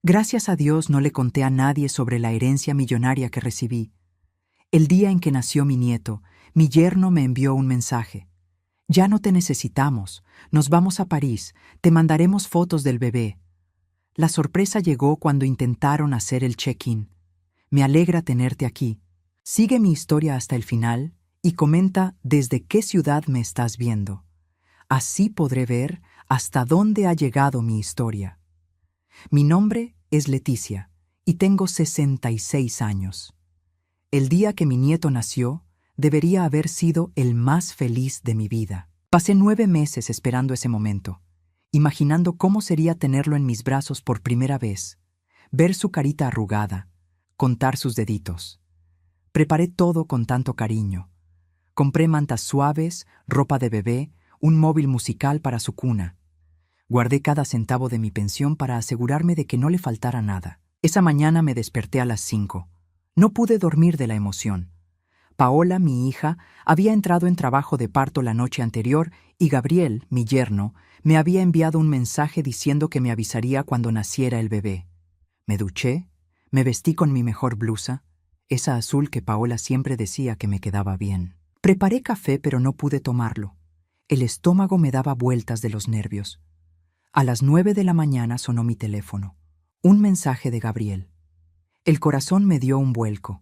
Gracias a Dios no le conté a nadie sobre la herencia millonaria que recibí. El día en que nació mi nieto, mi yerno me envió un mensaje. Ya no te necesitamos, nos vamos a París, te mandaremos fotos del bebé. La sorpresa llegó cuando intentaron hacer el check-in. Me alegra tenerte aquí. Sigue mi historia hasta el final y comenta desde qué ciudad me estás viendo. Así podré ver hasta dónde ha llegado mi historia. Mi nombre es Leticia y tengo 66 años. El día que mi nieto nació, debería haber sido el más feliz de mi vida. Pasé 9 meses esperando ese momento, imaginando cómo sería tenerlo en mis brazos por primera vez, ver su carita arrugada, contar sus deditos. Preparé todo con tanto cariño. Compré mantas suaves, ropa de bebé, un móvil musical para su cuna. Guardé cada centavo de mi pensión para asegurarme de que no le faltara nada. Esa mañana me desperté a las 5. No pude dormir de la emoción. Paola, mi hija, había entrado en trabajo de parto la noche anterior y Gabriel, mi yerno, me había enviado un mensaje diciendo que me avisaría cuando naciera el bebé. Me duché, me vestí con mi mejor blusa, esa azul que Paola siempre decía que me quedaba bien. Preparé café pero no pude tomarlo. El estómago me daba vueltas de los nervios. A las 9 de la mañana sonó mi teléfono. Un mensaje de Gabriel. El corazón me dio un vuelco.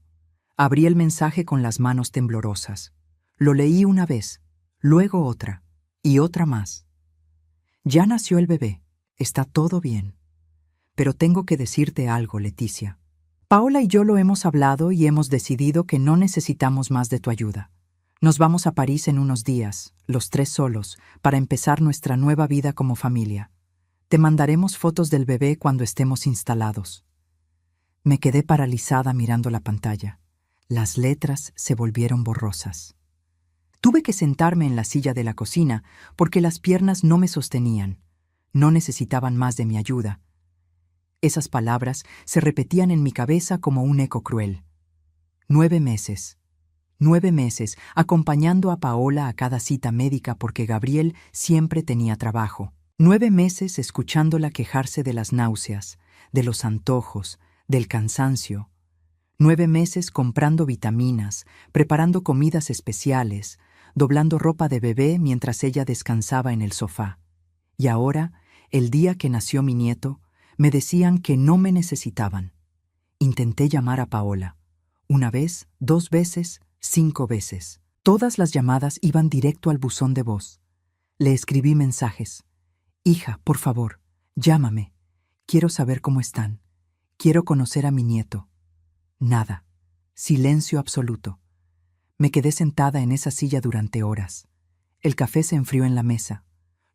Abrí el mensaje con las manos temblorosas. Lo leí una vez, luego otra, y otra más. Ya nació el bebé, está todo bien. Pero tengo que decirte algo, Leticia. Paola y yo lo hemos hablado y hemos decidido que no necesitamos más de tu ayuda. Nos vamos a París en unos días, los 3 solos, para empezar nuestra nueva vida como familia. Te mandaremos fotos del bebé cuando estemos instalados. Me quedé paralizada mirando la pantalla. Las letras se volvieron borrosas. Tuve que sentarme en la silla de la cocina porque las piernas no me sostenían. No necesitaban más de mi ayuda. Esas palabras se repetían en mi cabeza como un eco cruel. 9 meses. 9 meses acompañando a Paola a cada cita médica porque Gabriel siempre tenía trabajo. 9 meses escuchándola quejarse de las náuseas, de los antojos, del cansancio. 9 meses comprando vitaminas, preparando comidas especiales, doblando ropa de bebé mientras ella descansaba en el sofá. Y ahora, el día que nació mi nieto, me decían que no me necesitaban. Intenté llamar a Paola. 1 vez, 2 veces, 5 veces. Todas las llamadas iban directo al buzón de voz. Le escribí mensajes. Hija, por favor, llámame. Quiero saber cómo están. Quiero conocer a mi nieto. Nada. Silencio absoluto. Me quedé sentada en esa silla durante horas. El café se enfrió en la mesa.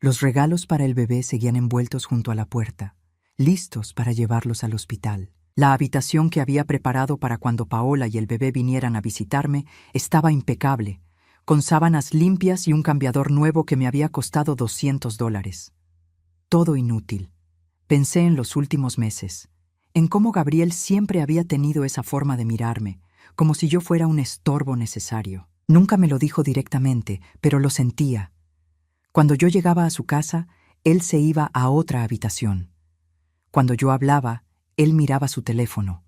Los regalos para el bebé seguían envueltos junto a la puerta, listos para llevarlos al hospital. La habitación que había preparado para cuando Paola y el bebé vinieran a visitarme estaba impecable, con sábanas limpias y un cambiador nuevo que me había costado $200. Todo inútil. Pensé en los últimos meses, en cómo Gabriel siempre había tenido esa forma de mirarme, como si yo fuera un estorbo necesario. Nunca me lo dijo directamente, pero lo sentía. Cuando yo llegaba a su casa, él se iba a otra habitación. Cuando yo hablaba, él miraba su teléfono.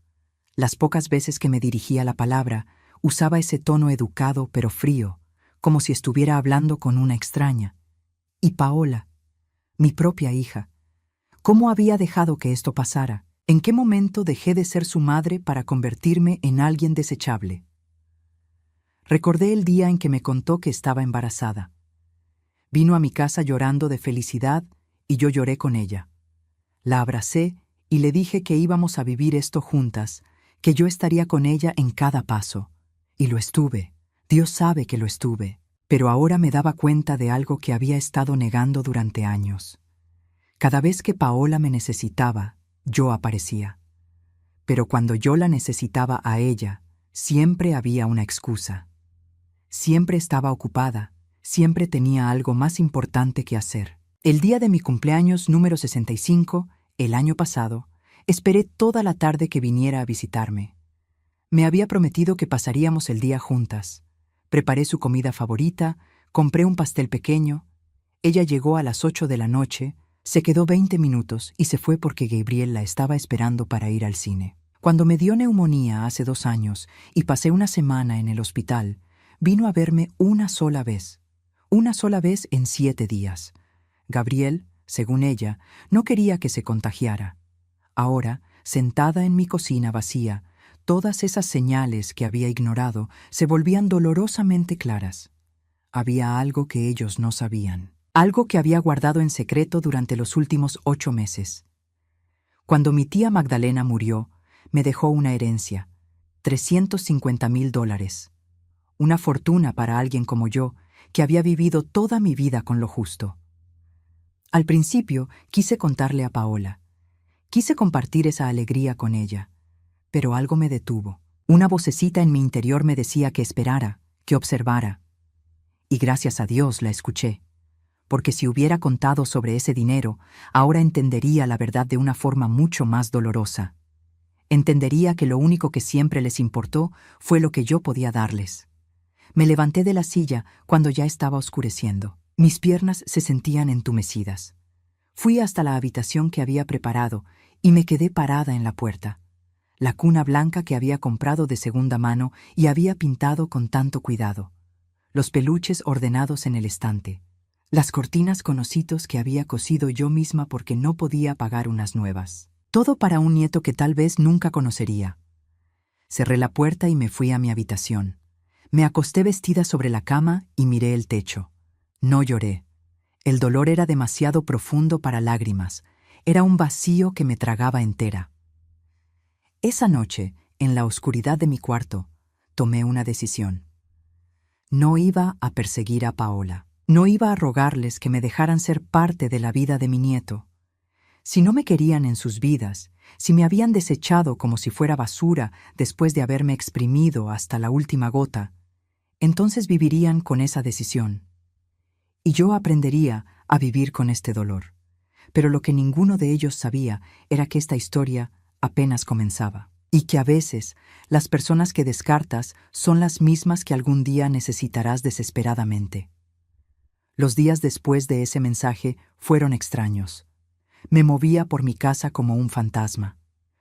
Las pocas veces que me dirigía la palabra, usaba ese tono educado pero frío, como si estuviera hablando con una extraña. Y Paola, mi propia hija, ¿cómo había dejado que esto pasara? ¿En qué momento dejé de ser su madre para convertirme en alguien desechable? Recordé el día en que me contó que estaba embarazada. Vino a mi casa llorando de felicidad y yo lloré con ella. La abracé y le dije que íbamos a vivir esto juntas, que yo estaría con ella en cada paso. Y lo estuve. Dios sabe que lo estuve. Pero ahora me daba cuenta de algo que había estado negando durante años. Cada vez que Paola me necesitaba, yo aparecía. Pero cuando yo la necesitaba a ella, siempre había una excusa. Siempre estaba ocupada, siempre tenía algo más importante que hacer. El día de mi cumpleaños número 65, el año pasado, esperé toda la tarde que viniera a visitarme. Me había prometido que pasaríamos el día juntas. Preparé su comida favorita, compré un pastel pequeño. Ella llegó a las 8 de la noche, Se quedó 20 minutos y se fue porque Gabriel la estaba esperando para ir al cine. Cuando me dio neumonía hace 2 años y pasé una semana en el hospital, vino a verme una sola vez en 7 días. Gabriel, según ella, no quería que se contagiara. Ahora, sentada en mi cocina vacía, todas esas señales que había ignorado se volvían dolorosamente claras. Había algo que ellos no sabían, algo que había guardado en secreto durante los últimos 8 meses. Cuando mi tía Magdalena murió, me dejó una herencia, $350,000, una fortuna para alguien como yo, que había vivido toda mi vida con lo justo. Al principio quise contarle a Paola. Quise compartir esa alegría con ella, pero algo me detuvo. Una vocecita en mi interior me decía que esperara, que observara. Y gracias a Dios la escuché, porque si hubiera contado sobre ese dinero, ahora entendería la verdad de una forma mucho más dolorosa. Entendería que lo único que siempre les importó fue lo que yo podía darles. Me levanté de la silla cuando ya estaba oscureciendo. Mis piernas se sentían entumecidas. Fui hasta la habitación que había preparado y me quedé parada en la puerta. La cuna blanca que había comprado de segunda mano y había pintado con tanto cuidado. Los peluches ordenados en el estante. Las cortinas con ositos que había cosido yo misma porque no podía pagar unas nuevas. Todo para un nieto que tal vez nunca conocería. Cerré la puerta y me fui a mi habitación. Me acosté vestida sobre la cama y miré el techo. No lloré. El dolor era demasiado profundo para lágrimas. Era un vacío que me tragaba entera. Esa noche, en la oscuridad de mi cuarto, tomé una decisión. No iba a perseguir a Paola. No iba a rogarles que me dejaran ser parte de la vida de mi nieto. Si no me querían en sus vidas, si me habían desechado como si fuera basura después de haberme exprimido hasta la última gota, entonces vivirían con esa decisión. Y yo aprendería a vivir con este dolor. Pero lo que ninguno de ellos sabía era que esta historia apenas comenzaba, y que a veces las personas que descartas son las mismas que algún día necesitarás desesperadamente. Los días después de ese mensaje fueron extraños. Me movía por mi casa como un fantasma.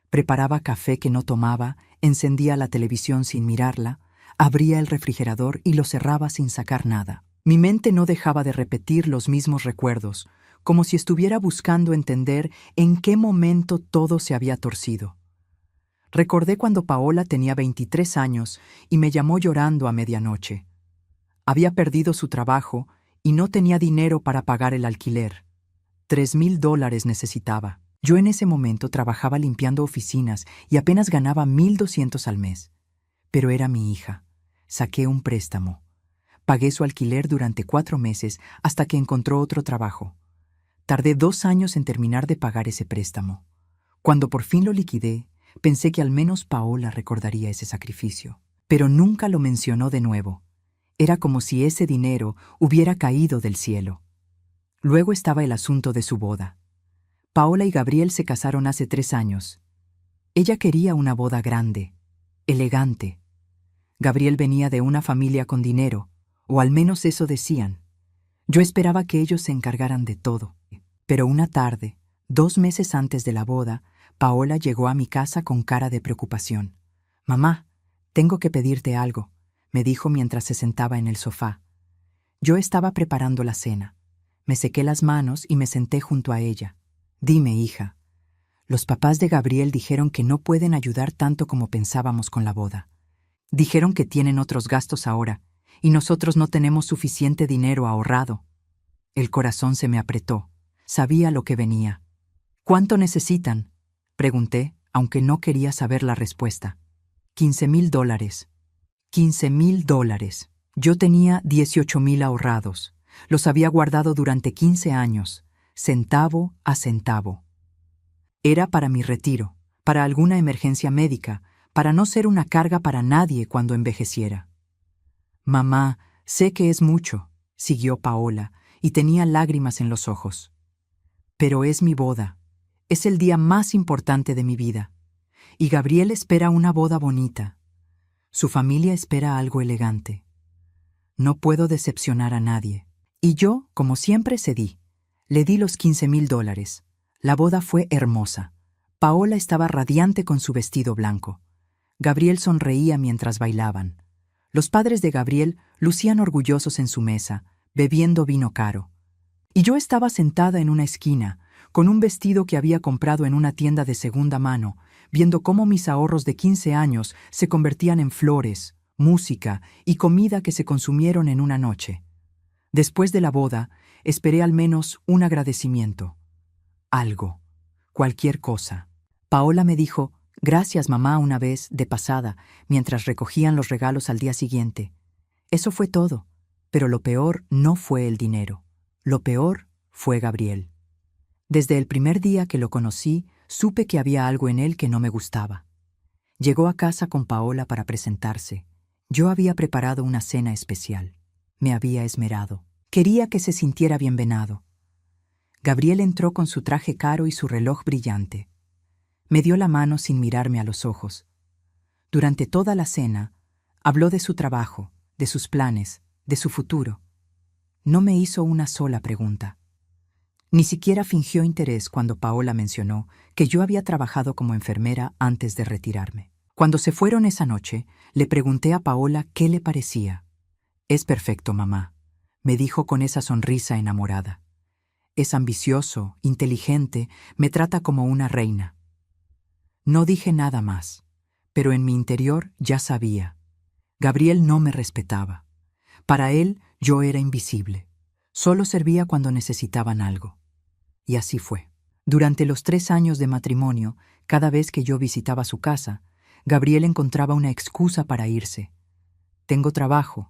Preparaba café que no tomaba, encendía la televisión sin mirarla, abría el refrigerador y lo cerraba sin sacar nada. Mi mente no dejaba de repetir los mismos recuerdos, como si estuviera buscando entender en qué momento todo se había torcido. Recordé cuando Paola tenía 23 años y me llamó llorando a medianoche. Había perdido su trabajo y no tenía dinero para pagar el alquiler. $3,000 necesitaba. Yo en ese momento trabajaba limpiando oficinas y apenas ganaba 1,200 al mes. Pero era mi hija. Saqué un préstamo. Pagué su alquiler durante 4 meses hasta que encontró otro trabajo. Tardé 2 años en terminar de pagar ese préstamo. Cuando por fin lo liquidé, pensé que al menos Paola recordaría ese sacrificio. Pero nunca lo mencionó de nuevo. Era como si ese dinero hubiera caído del cielo. Luego estaba el asunto de su boda. Paola y Gabriel se casaron hace 3 años. Ella quería una boda grande, elegante. Gabriel venía de una familia con dinero, o al menos eso decían. Yo esperaba que ellos se encargaran de todo. Pero una tarde, 2 meses antes de la boda, Paola llegó a mi casa con cara de preocupación. «Mamá, tengo que pedirte algo», me dijo mientras se sentaba en el sofá. Yo estaba preparando la cena. Me sequé las manos y me senté junto a ella. «Dime, hija». Los papás de Gabriel dijeron que no pueden ayudar tanto como pensábamos con la boda. Dijeron que tienen otros gastos ahora, y nosotros no tenemos suficiente dinero ahorrado. El corazón se me apretó. Sabía lo que venía. «¿Cuánto necesitan?», pregunté, aunque no quería saber la respuesta. $15,000. $15,000. Yo tenía 18,000 ahorrados. Los había guardado durante 15 años, centavo a centavo. Era para mi retiro, para alguna emergencia médica, para no ser una carga para nadie cuando envejeciera. «Mamá, sé que es mucho», siguió Paola, y tenía lágrimas en los ojos. «Pero es mi boda. Es el día más importante de mi vida. Y Gabriel espera una boda bonita. Su familia espera algo elegante. No puedo decepcionar a nadie». Y yo, como siempre, cedí. Le di los $15,000. La boda fue hermosa. Paola estaba radiante con su vestido blanco. Gabriel sonreía mientras bailaban. Los padres de Gabriel lucían orgullosos en su mesa, bebiendo vino caro. Y yo estaba sentada en una esquina, con un vestido que había comprado en una tienda de segunda mano, viendo cómo mis ahorros de 15 años se convertían en flores, música y comida que se consumieron en una noche. Después de la boda, esperé al menos un agradecimiento. Algo. Cualquier cosa. Paola me dijo, gracias mamá una vez, de pasada, mientras recogían los regalos al día siguiente. Eso fue todo, pero lo peor no fue el dinero. Lo peor fue Gabriel. Desde el primer día que lo conocí, supe que había algo en él que no me gustaba. Llegó a casa con Paola para presentarse. Yo había preparado una cena especial. Me había esmerado. Quería que se sintiera bienvenido. Gabriel entró con su traje caro y su reloj brillante. Me dio la mano sin mirarme a los ojos. Durante toda la cena, habló de su trabajo, de sus planes, de su futuro. No me hizo una sola pregunta. Ni siquiera fingió interés cuando Paola mencionó que yo había trabajado como enfermera antes de retirarme. Cuando se fueron esa noche, le pregunté a Paola qué le parecía. «Es perfecto, mamá», me dijo con esa sonrisa enamorada. «Es ambicioso, inteligente, me trata como una reina». No dije nada más, pero en mi interior ya sabía. Gabriel no me respetaba. Para él yo era invisible. Solo servía cuando necesitaban algo. Y así fue. Durante los 3 años de matrimonio, cada vez que yo visitaba su casa, Gabriel encontraba una excusa para irse. Tengo trabajo,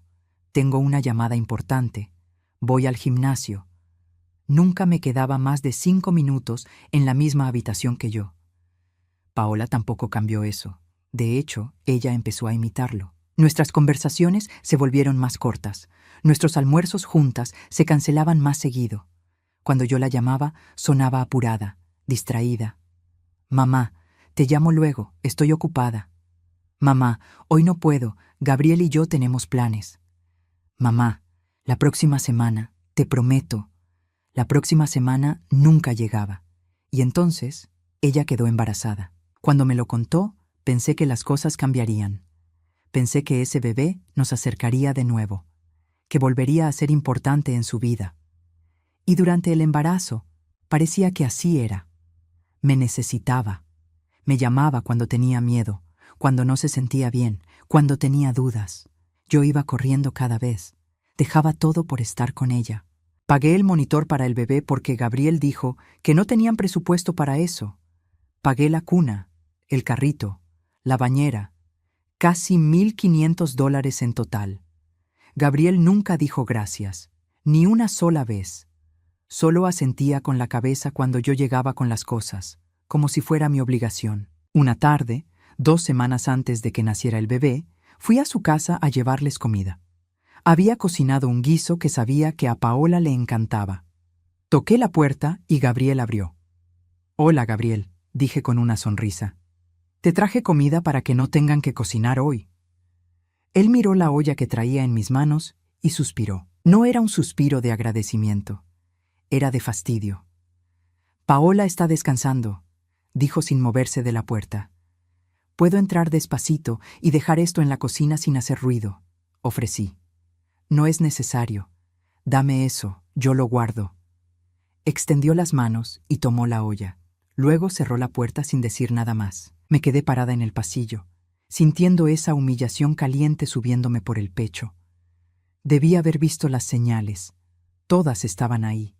tengo una llamada importante, voy al gimnasio. Nunca me quedaba más de 5 minutos en la misma habitación que yo. Paola tampoco cambió eso. De hecho, ella empezó a imitarlo. Nuestras conversaciones se volvieron más cortas. Nuestros almuerzos juntas se cancelaban más seguido. Cuando yo la llamaba, sonaba apurada, distraída. «Mamá, te llamo luego, estoy ocupada». «Mamá, hoy no puedo, Gabriel y yo tenemos planes». «Mamá, la próxima semana, te prometo». La próxima semana nunca llegaba. Y entonces, ella quedó embarazada. Cuando me lo contó, pensé que las cosas cambiarían. Pensé que ese bebé nos acercaría de nuevo, que volvería a ser importante en su vida. Y durante el embarazo, parecía que así era. Me necesitaba. Me llamaba cuando tenía miedo, cuando no se sentía bien, cuando tenía dudas. Yo iba corriendo cada vez. Dejaba todo por estar con ella. Pagué el monitor para el bebé porque Gabriel dijo que no tenían presupuesto para eso. Pagué la cuna, el carrito, la bañera. Casi $1,500 en total. Gabriel nunca dijo gracias, ni una sola vez. Solo asentía con la cabeza cuando yo llegaba con las cosas, como si fuera mi obligación. Una tarde, 2 semanas antes de que naciera el bebé, fui a su casa a llevarles comida. Había cocinado un guiso que sabía que a Paola le encantaba. Toqué la puerta y Gabriel abrió. «Hola, Gabriel», dije con una sonrisa. «Te traje comida para que no tengan que cocinar hoy». Él miró la olla que traía en mis manos y suspiró. No era un suspiro de agradecimiento. Era de fastidio. «Paola está descansando», dijo sin moverse de la puerta. «Puedo entrar despacito y dejar esto en la cocina sin hacer ruido», ofrecí. «No es necesario. Dame eso, yo lo guardo». Extendió las manos y tomó la olla. Luego cerró la puerta sin decir nada más. Me quedé parada en el pasillo, sintiendo esa humillación caliente subiéndome por el pecho. Debí haber visto las señales. Todas estaban ahí.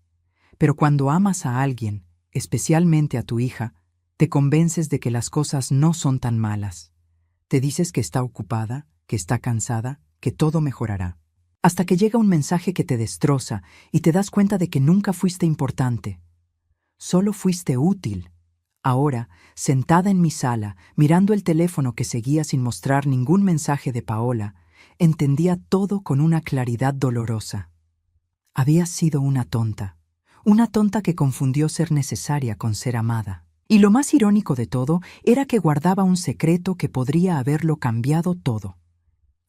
Pero cuando amas a alguien, especialmente a tu hija, te convences de que las cosas no son tan malas. Te dices que está ocupada, que está cansada, que todo mejorará. Hasta que llega un mensaje que te destroza y te das cuenta de que nunca fuiste importante. Solo fuiste útil. Ahora, sentada en mi sala, mirando el teléfono que seguía sin mostrar ningún mensaje de Paola, entendía todo con una claridad dolorosa. Había sido una tonta que confundió ser necesaria con ser amada. Y lo más irónico de todo era que guardaba un secreto que podría haberlo cambiado todo.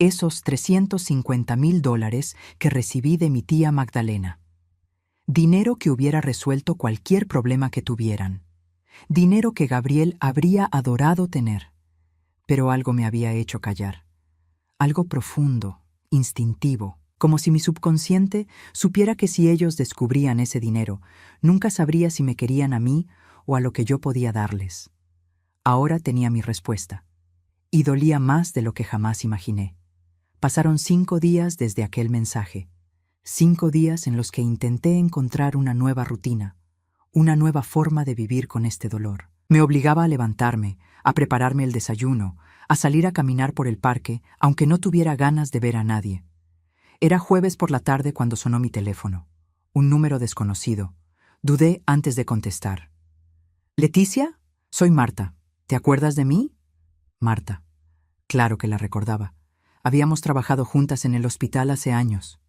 Esos $350,000 que recibí de mi tía Magdalena. Dinero que hubiera resuelto cualquier problema que tuvieran. Dinero que Gabriel habría adorado tener. Pero algo me había hecho callar. Algo profundo, instintivo, como si mi subconsciente supiera que si ellos descubrían ese dinero, nunca sabría si me querían a mí o a lo que yo podía darles. Ahora tenía mi respuesta. Y dolía más de lo que jamás imaginé. Pasaron 5 días desde aquel mensaje. 5 días en los que intenté encontrar una nueva rutina, una nueva forma de vivir con este dolor. Me obligaba a levantarme, a prepararme el desayuno, a salir a caminar por el parque, aunque no tuviera ganas de ver a nadie. Era jueves por la tarde cuando sonó mi teléfono. Un número desconocido. Dudé antes de contestar. «¿Leticia? Soy Marta. ¿Te acuerdas de mí?» Marta. Claro que la recordaba. Habíamos trabajado juntas en el hospital hace años.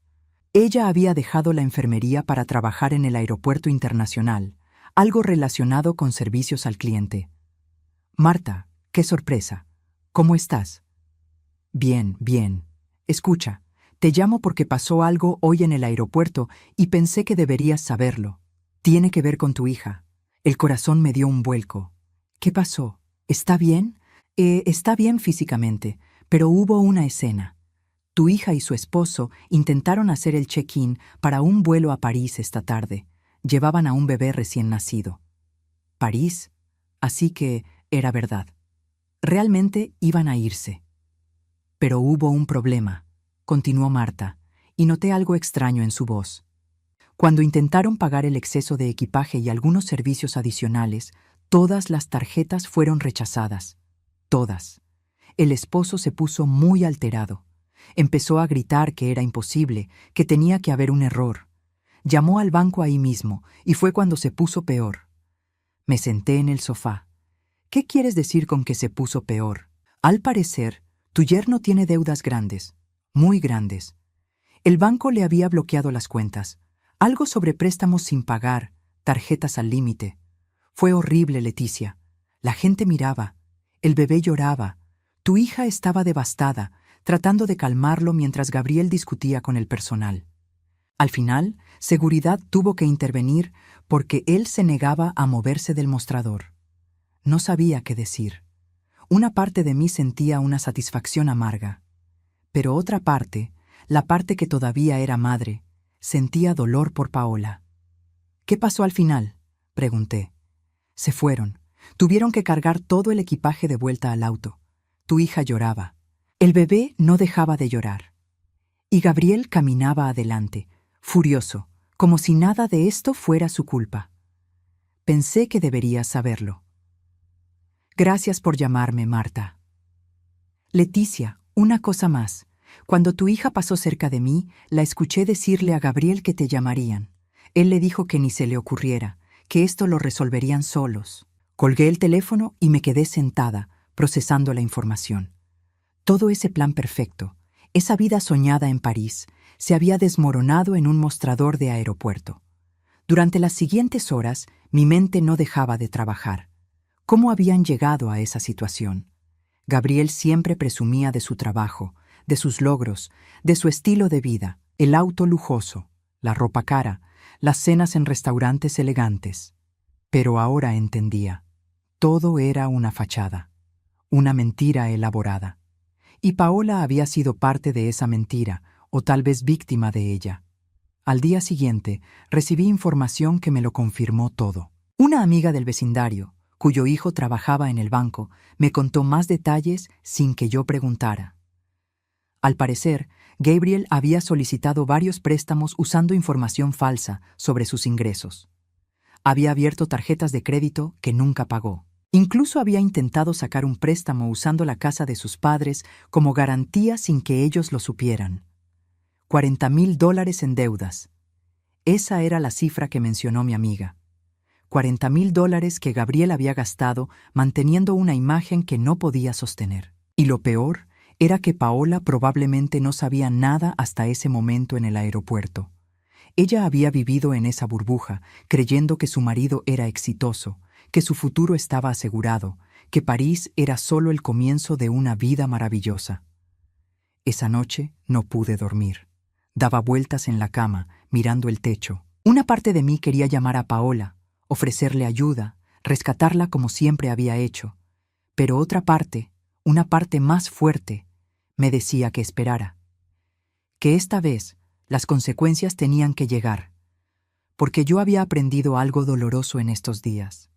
Ella había dejado la enfermería para trabajar en el aeropuerto internacional, algo relacionado con servicios al cliente. «Marta, qué sorpresa. ¿Cómo estás?» «Bien, bien. Escucha, te llamo porque pasó algo hoy en el aeropuerto y pensé que deberías saberlo. Tiene que ver con tu hija. El corazón me dio un vuelco. ¿Qué pasó? ¿Está bien?» Está bien físicamente, pero hubo una escena. Tu hija y su esposo intentaron hacer el check-in para un vuelo a París esta tarde. Llevaban a un bebé recién nacido. ¿París? Así que era verdad. Realmente iban a irse. Pero hubo un problema, continuó Marta, y noté algo extraño en su voz. Cuando intentaron pagar el exceso de equipaje y algunos servicios adicionales, todas las tarjetas fueron rechazadas. Todas. El esposo se puso muy alterado. Empezó a gritar que era imposible, que tenía que haber un error. Llamó al banco ahí mismo, y fue cuando se puso peor. Me senté en el sofá. ¿Qué quieres decir con que se puso peor? Al parecer, tu yerno tiene deudas grandes, muy grandes. El banco le había bloqueado las cuentas. Algo sobre préstamos sin pagar, tarjetas al límite. Fue horrible, Leticia. La gente miraba. El bebé lloraba. Tu hija estaba devastada, tratando de calmarlo mientras Gabriel discutía con el personal. Al final, seguridad tuvo que intervenir porque él se negaba a moverse del mostrador. No sabía qué decir. Una parte de mí sentía una satisfacción amarga. Pero otra parte, la parte que todavía era madre, sentía dolor por Paola. «¿Qué pasó al final?», pregunté. «Se fueron. Tuvieron que cargar todo el equipaje de vuelta al auto. Tu hija lloraba. El bebé no dejaba de llorar. Y Gabriel caminaba adelante, furioso, como si nada de esto fuera su culpa. Pensé que deberías saberlo. Gracias por llamarme, Marta. Leticia, una cosa más. Cuando tu hija pasó cerca de mí, la escuché decirle a Gabriel que te llamarían. Él le dijo que ni se le ocurriera, que esto lo resolverían solos. Colgué el teléfono y me quedé sentada, procesando la información. Todo ese plan perfecto, esa vida soñada en París, se había desmoronado en un mostrador de aeropuerto. Durante las siguientes horas, mi mente no dejaba de trabajar. ¿Cómo habían llegado a esa situación? Gabriel siempre presumía de su trabajo, de sus logros, de su estilo de vida, el auto lujoso, la ropa cara, las cenas en restaurantes elegantes. Pero ahora entendía. Todo era una fachada, una mentira elaborada. Y Paola había sido parte de esa mentira, o tal vez víctima de ella. Al día siguiente, recibí información que me lo confirmó todo. Una amiga del vecindario, cuyo hijo trabajaba en el banco, me contó más detalles sin que yo preguntara. Al parecer, Gabriel había solicitado varios préstamos usando información falsa sobre sus ingresos. Había abierto tarjetas de crédito que nunca pagó. Incluso había intentado sacar un préstamo usando la casa de sus padres como garantía sin que ellos lo supieran. $40,000 en deudas. Esa era la cifra que mencionó mi amiga. $40,000 que Gabriel había gastado manteniendo una imagen que no podía sostener. Y lo peor era que Paola probablemente no sabía nada hasta ese momento en el aeropuerto. Ella había vivido en esa burbuja, creyendo que su marido era exitoso, que su futuro estaba asegurado, que París era solo el comienzo de una vida maravillosa. Esa noche no pude dormir. Daba vueltas en la cama, mirando el techo, Una parte de mí quería llamar a Paola, ofrecerle ayuda, rescatarla como siempre había hecho, pero otra parte, una parte más fuerte, me decía que esperara. Que esta vez las consecuencias tenían que llegar, porque yo había aprendido algo doloroso en estos días.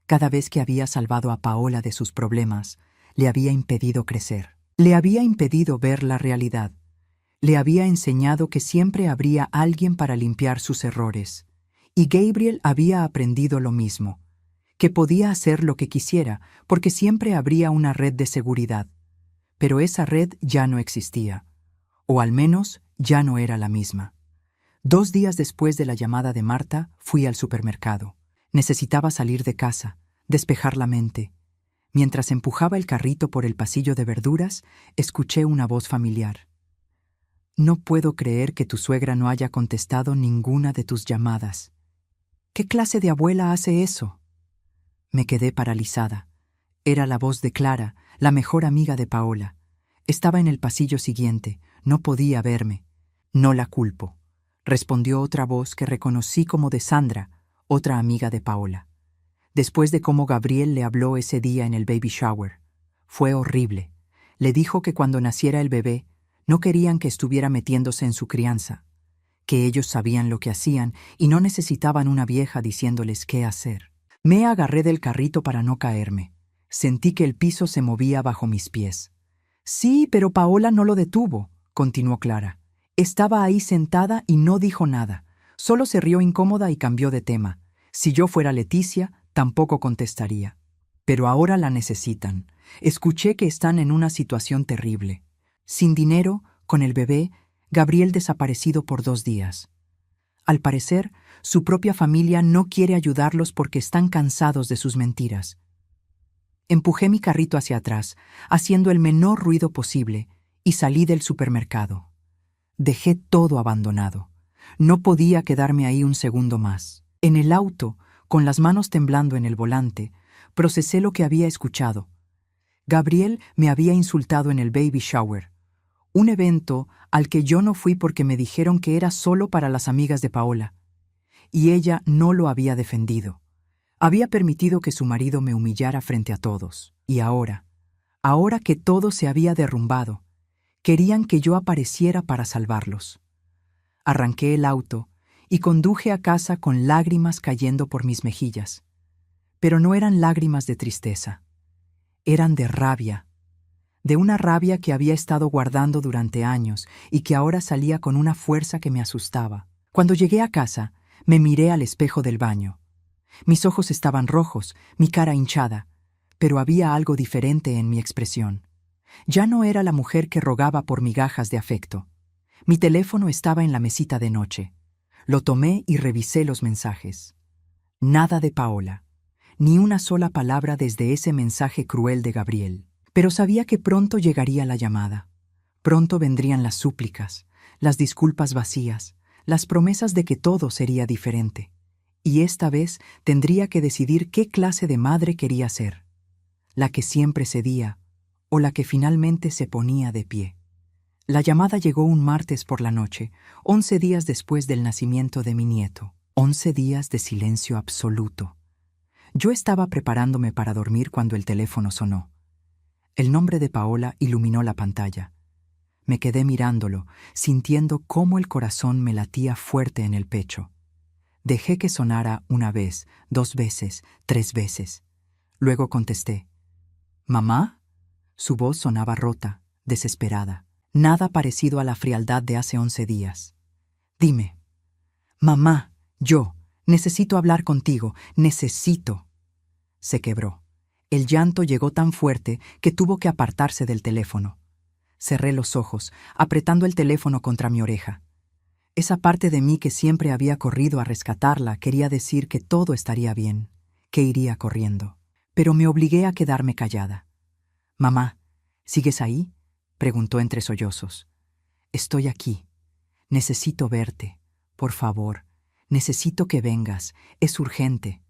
Cada vez que había salvado a Paola de sus problemas, le había impedido crecer. Le había impedido ver la realidad. Le había enseñado que siempre habría alguien para limpiar sus errores. Y Gabriel había aprendido lo mismo, que podía hacer lo que quisiera, porque siempre habría una red de seguridad. Pero esa red ya no existía, o al menos ya no era la misma. 2 días después de la llamada de Marta, fui al supermercado. Necesitaba salir de casa, despejar la mente. Mientras empujaba el carrito por el pasillo de verduras, escuché una voz familiar. No puedo creer que tu suegra no haya contestado ninguna de tus llamadas. ¿Qué clase de abuela hace eso? Me quedé paralizada. Era la voz de Clara, la mejor amiga de Paola. Estaba en el pasillo siguiente, no podía verme. No la culpo, respondió otra voz que reconocí como de Sandra, otra amiga de Paola. Después de cómo Gabriel le habló ese día en el baby shower. Fue horrible. Le dijo que cuando naciera el bebé, no querían que estuviera metiéndose en su crianza, que ellos sabían lo que hacían y no necesitaban una vieja diciéndoles qué hacer. Me agarré del carrito para no caerme. Sentí que el piso se movía bajo mis pies. Sí, pero Paola no lo detuvo, continuó Clara. Estaba ahí sentada y no dijo nada. Solo se rió incómoda y cambió de tema. Si yo fuera Leticia, tampoco contestaría. Pero ahora la necesitan. Escuché que están en una situación terrible. Sin dinero, con el bebé, Gabriel desaparecido por 2 días. Al parecer, su propia familia no quiere ayudarlos porque están cansados de sus mentiras. Empujé mi carrito hacia atrás, haciendo el menor ruido posible, y salí del supermercado. Dejé todo abandonado. No podía quedarme ahí un segundo más. En el auto, con las manos temblando en el volante, procesé lo que había escuchado. Gabriel me había insultado en el baby shower, un evento al que yo no fui porque me dijeron que era solo para las amigas de Paola, y ella no lo había defendido. Había permitido que su marido me humillara frente a todos, y ahora que todo se había derrumbado, querían que yo apareciera para salvarlos. Arranqué el auto y conduje a casa con lágrimas cayendo por mis mejillas. Pero no eran lágrimas de tristeza, eran de rabia, de una rabia que había estado guardando durante años y que ahora salía con una fuerza que me asustaba. Cuando llegué a casa, me miré al espejo del baño. Mis ojos estaban rojos, mi cara hinchada, pero había algo diferente en mi expresión. Ya no era la mujer que rogaba por migajas de afecto. Mi teléfono estaba en la mesita de noche. Lo tomé y revisé los mensajes. Nada de Paola, ni una sola palabra desde ese mensaje cruel de Gabriel. Pero sabía que pronto llegaría la llamada. Pronto vendrían las súplicas, las disculpas vacías, las promesas de que todo sería diferente. Y esta vez tendría que decidir qué clase de madre quería ser. La que siempre cedía o la que finalmente se ponía de pie. La llamada llegó un martes por la noche, 11 días después del nacimiento de mi nieto. 11 días de silencio absoluto. Yo estaba preparándome para dormir cuando el teléfono sonó. El nombre de Paola iluminó la pantalla. Me quedé mirándolo, sintiendo cómo el corazón me latía fuerte en el pecho. Dejé que sonara 1 vez, 2 veces, 3 veces. Luego contesté. ¿Mamá? Su voz sonaba rota, desesperada. Nada parecido a la frialdad de hace 11 días. Dime. Mamá, yo, necesito hablar contigo, necesito. Se quebró. El llanto llegó tan fuerte que tuvo que apartarse del teléfono. Cerré los ojos, apretando el teléfono contra mi oreja. Esa parte de mí que siempre había corrido a rescatarla quería decir que todo estaría bien, que iría corriendo. Pero me obligué a quedarme callada. «Mamá, ¿sigues ahí?», preguntó entre sollozos. «Estoy aquí. Necesito verte. Por favor, necesito que vengas. Es urgente».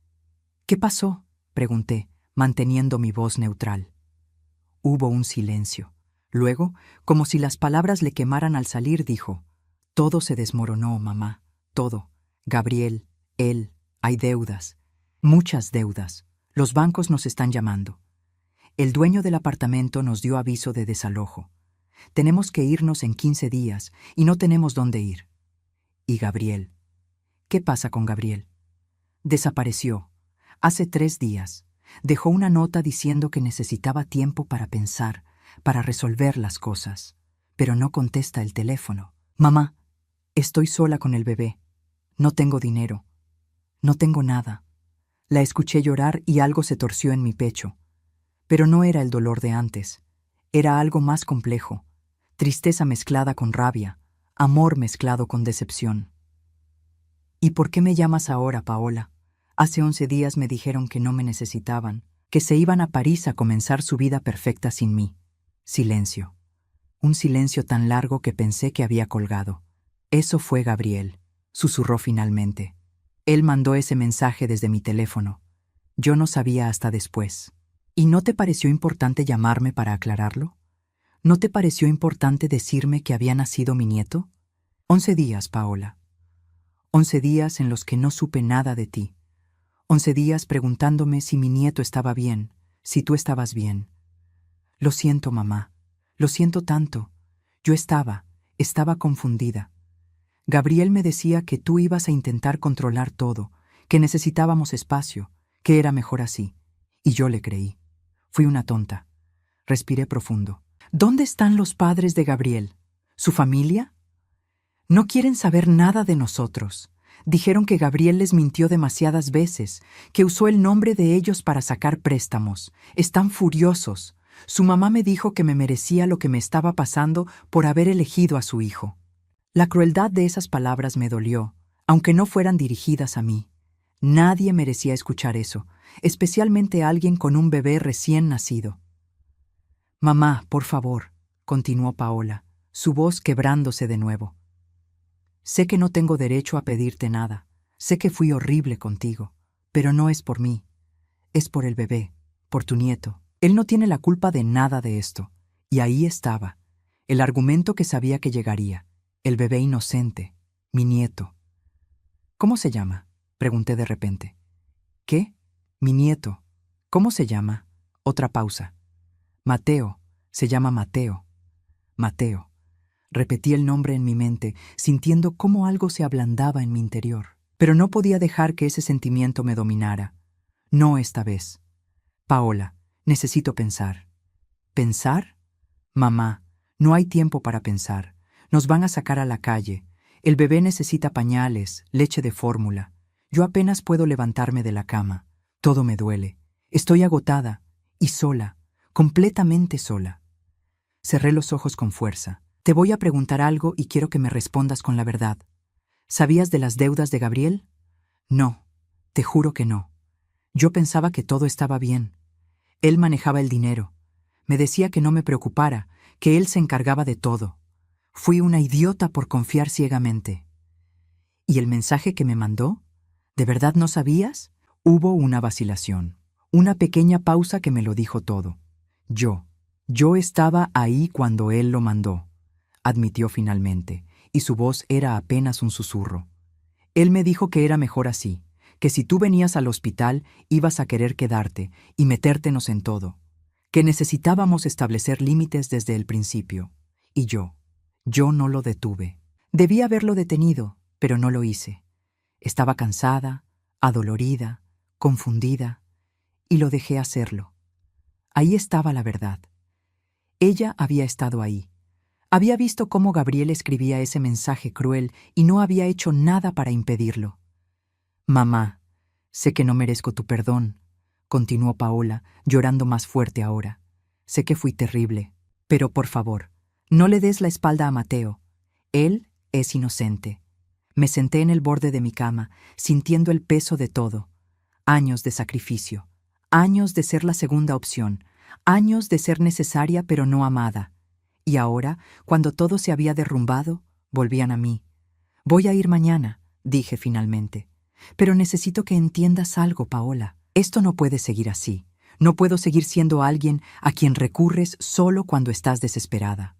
«¿Qué pasó?», pregunté, manteniendo mi voz neutral. Hubo un silencio. Luego, como si las palabras le quemaran al salir, dijo: «Todo se desmoronó, mamá. Todo. Gabriel, hay deudas, muchas deudas. Los bancos nos están llamando. El dueño del apartamento nos dio aviso de desalojo. Tenemos que irnos en 15 días y no tenemos dónde ir. Y Gabriel. ¿Qué pasa con Gabriel? Desapareció. Hace 3 días. Dejó una nota diciendo que necesitaba tiempo para pensar, para resolver las cosas. Pero no contesta el teléfono. Mamá, estoy sola con el bebé. No tengo dinero. No tengo nada. La escuché llorar y algo se torció en mi pecho. Pero no era el dolor de antes. Era algo más complejo. Tristeza mezclada con rabia. Amor mezclado con decepción. ¿Y por qué me llamas ahora, Paola? Hace 11 días me dijeron que no me necesitaban, que se iban a París a comenzar su vida perfecta sin mí. Silencio. Un silencio tan largo que pensé que había colgado. Eso fue Gabriel, susurró finalmente. Él mandó ese mensaje desde mi teléfono. Yo no sabía hasta después. ¿Y no te pareció importante llamarme para aclararlo? ¿No te pareció importante decirme que había nacido mi nieto? 11 días, Paola. 11 días en los que no supe nada de ti. 11 días preguntándome si mi nieto estaba bien, si tú estabas bien. Lo siento, mamá. Lo siento tanto. Yo estaba confundida. Gabriel me decía que tú ibas a intentar controlar todo, que necesitábamos espacio, que era mejor así. Y yo le creí. Fui una tonta. Respiré profundo. ¿Dónde están los padres de Gabriel? ¿Su familia? No quieren saber nada de nosotros. Dijeron que Gabriel les mintió demasiadas veces, que usó el nombre de ellos para sacar préstamos. Están furiosos. Su mamá me dijo que me merecía lo que me estaba pasando por haber elegido a su hijo. La crueldad de esas palabras me dolió, aunque no fueran dirigidas a mí. Nadie merecía escuchar eso, especialmente alguien con un bebé recién nacido. Mamá, por favor, continuó Paola, su voz quebrándose de nuevo. Sé que no tengo derecho a pedirte nada, sé que fui horrible contigo, pero no es por mí, es por el bebé, por tu nieto. Él no tiene la culpa de nada de esto. Y ahí estaba, el argumento que sabía que llegaría, el bebé inocente, mi nieto. ¿Cómo se llama?, pregunté de repente. ¿Qué? Mi nieto. ¿Cómo se llama? Otra pausa. Mateo, se llama Mateo. Mateo. Repetí el nombre en mi mente, sintiendo cómo algo se ablandaba en mi interior. Pero no podía dejar que ese sentimiento me dominara. No esta vez. Paola, necesito pensar. ¿Pensar? Mamá, no hay tiempo para pensar. Nos van a sacar a la calle. El bebé necesita pañales, leche de fórmula. Yo apenas puedo levantarme de la cama. Todo me duele. Estoy agotada y sola, completamente sola. Cerré los ojos con fuerza. Te voy a preguntar algo y quiero que me respondas con la verdad. ¿Sabías de las deudas de Gabriel? No, te juro que no. Yo pensaba que todo estaba bien. Él manejaba el dinero. Me decía que no me preocupara, que él se encargaba de todo. Fui una idiota por confiar ciegamente. ¿Y el mensaje que me mandó? ¿De verdad no sabías? Hubo una vacilación, una pequeña pausa que me lo dijo todo. Yo estaba ahí cuando él lo mandó, admitió finalmente, y su voz era apenas un susurro. Él me dijo que era mejor así, que si tú venías al hospital ibas a querer quedarte y metértenos en todo, que necesitábamos establecer límites desde el principio. Y yo no lo detuve. Debí haberlo detenido, pero no lo hice. Estaba cansada, adolorida, confundida, y lo dejé hacerlo. Ahí estaba la verdad. Ella había estado ahí. Había visto cómo Gabriel escribía ese mensaje cruel y no había hecho nada para impedirlo. Mamá, sé que no merezco tu perdón, continuó Paola, llorando más fuerte ahora. Sé que fui terrible, pero por favor, no le des la espalda a Mateo. Él es inocente. Me senté en el borde de mi cama, sintiendo el peso de todo. Años de sacrificio, años de ser la segunda opción, años de ser necesaria pero no amada. Y ahora, cuando todo se había derrumbado, volvían a mí. Voy a ir mañana, dije finalmente. Pero necesito que entiendas algo, Paola. Esto no puede seguir así. No puedo seguir siendo alguien a quien recurres solo cuando estás desesperada.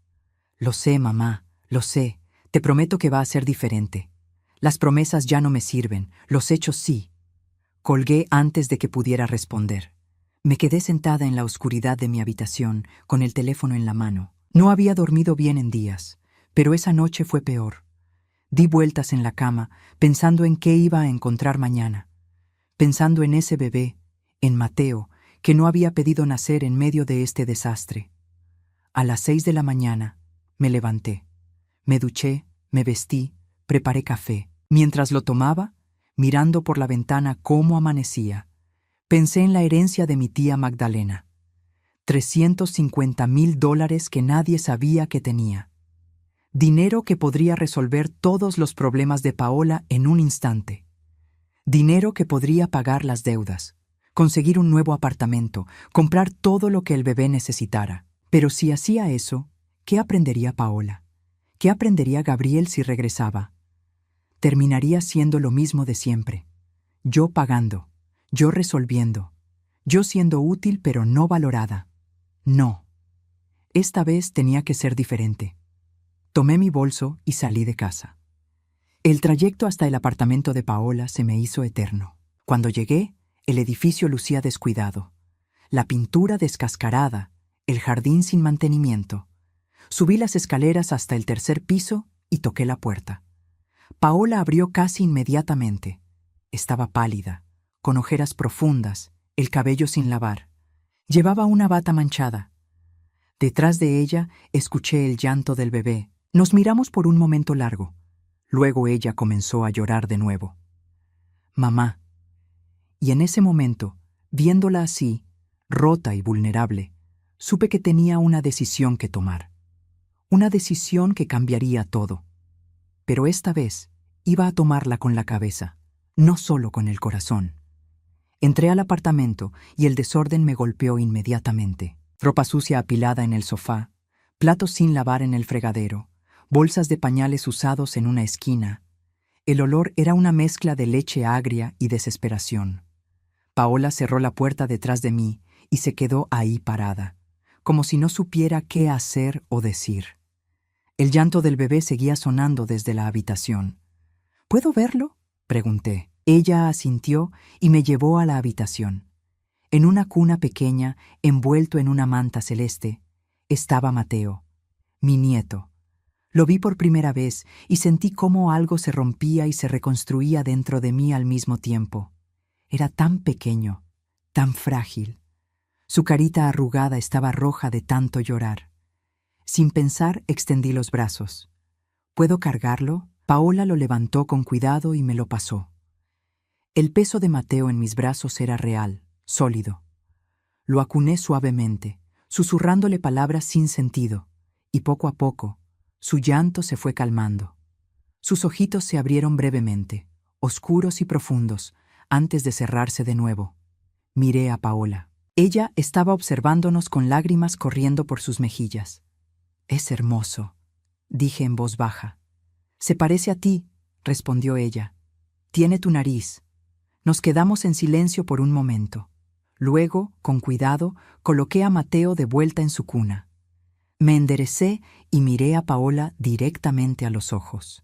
Lo sé, mamá, lo sé. Te prometo que va a ser diferente. Las promesas ya no me sirven, los hechos sí. Colgué antes de que pudiera responder. Me quedé sentada en la oscuridad de mi habitación, con el teléfono en la mano. No había dormido bien en días, pero esa noche fue peor. Di vueltas en la cama, pensando en qué iba a encontrar mañana. Pensando en ese bebé, en Mateo, que no había pedido nacer en medio de este desastre. A las 6 de la mañana, me levanté. Me duché, me vestí, preparé café. Mientras lo tomaba, mirando por la ventana cómo amanecía, pensé en la herencia de mi tía Magdalena. $350,000 que nadie sabía que tenía. Dinero que podría resolver todos los problemas de Paola en un instante. Dinero que podría pagar las deudas, conseguir un nuevo apartamento, comprar todo lo que el bebé necesitara. Pero si hacía eso, ¿qué aprendería Paola? ¿Qué aprendería Gabriel si regresaba? Terminaría siendo lo mismo de siempre. Yo pagando, yo resolviendo, yo siendo útil pero no valorada. No. Esta vez tenía que ser diferente. Tomé mi bolso y salí de casa. El trayecto hasta el apartamento de Paola se me hizo eterno. Cuando llegué, el edificio lucía descuidado. La pintura descascarada, el jardín sin mantenimiento. Subí las escaleras hasta el tercer piso y toqué la puerta. Paola abrió casi inmediatamente. Estaba pálida, con ojeras profundas, el cabello sin lavar. Llevaba una bata manchada. Detrás de ella escuché el llanto del bebé. Nos miramos por un momento largo. Luego ella comenzó a llorar de nuevo. Mamá. Y en ese momento, viéndola así, rota y vulnerable, supe que tenía una decisión que tomar. Una decisión que cambiaría todo. Pero esta vez iba a tomarla con la cabeza, no solo con el corazón. Entré al apartamento y el desorden me golpeó inmediatamente. Ropa sucia apilada en el sofá, platos sin lavar en el fregadero, bolsas de pañales usados en una esquina. El olor era una mezcla de leche agria y desesperación. Paola cerró la puerta detrás de mí y se quedó ahí parada, como si no supiera qué hacer o decir. El llanto del bebé seguía sonando desde la habitación. ¿Puedo verlo?, pregunté. Ella asintió y me llevó a la habitación. En una cuna pequeña, envuelto en una manta celeste, estaba Mateo, mi nieto. Lo vi por primera vez y sentí cómo algo se rompía y se reconstruía dentro de mí al mismo tiempo. Era tan pequeño, tan frágil. Su carita arrugada estaba roja de tanto llorar. Sin pensar, extendí los brazos. ¿Puedo cargarlo? Paola lo levantó con cuidado y me lo pasó. El peso de Mateo en mis brazos era real, sólido. Lo acuné suavemente, susurrándole palabras sin sentido, y poco a poco, su llanto se fue calmando. Sus ojitos se abrieron brevemente, oscuros y profundos, antes de cerrarse de nuevo. Miré a Paola. Ella estaba observándonos con lágrimas corriendo por sus mejillas. «Es hermoso», dije en voz baja. «Se parece a ti», respondió ella. «Tiene tu nariz». Nos quedamos en silencio por un momento. Luego, con cuidado, coloqué a Mateo de vuelta en su cuna. Me enderecé y miré a Paola directamente a los ojos.